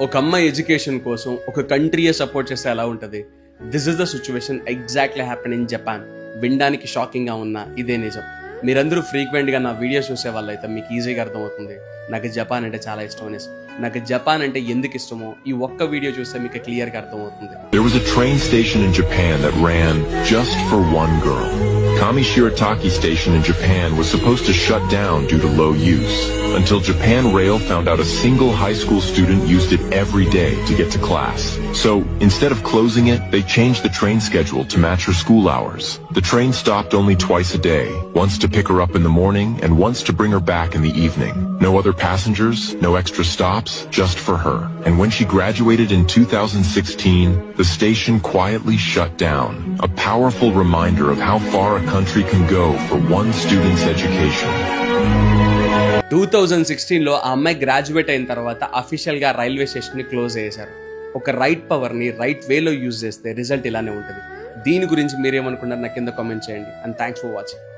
ఒక అమ్మాయి ఎడ్యుకేషన్ కోసం ఒక కంట్రీయే సపోర్ట్ చేస్తే ఎలా ఉంటుంది? This is the situation exactly happen in Japan. వినడానికి షాకింగ్గా ఉన్న ఇదే నిజం. మీరందరూ ఫ్రీక్వెంట్గా నా వీడియోస్ చూసే వాళ్ళైతే మీకు ఈజీగా అర్థమవుతుంది నాకు జపాన్ అంటే చాలా ఇష్టం అనేసి. నాకు జపాన్ అంటే ఎందుకు ఇష్టమో ఈ ఒక్క వీడియో చూస్తే మీకు క్లియర్గా అర్థమవుతుంది. There was a train station in Japan that ran just for one girl. Kami Shirataki Station in Japan was supposed to shut down due to low use, until Japan Rail found out a single high school student used it every day to get to class. So, instead of closing it, they changed the train schedule to match her school hours. The train stopped only twice a day, once to pick her up in the morning and once to bring her back in the evening. No other passengers, no extra stops, just for her. And when she graduated in 2016, the station quietly shut down, a powerful reminder of how far a country can go for one student's education. 2016లో ఆ అమ్మాయి graduate అయిన తర్వాత అఫీషియల్గా railway స్టేషన్ని close చేశారు. ఒక right పవర్ని right వేలో use చేస్తే రిజల్ట్ ఇలానే ఉంటుంది. దీని గురించి మీరేమనుకున్నారు నాకు కింద కామెంట్ చేయండి. And thanks for watching.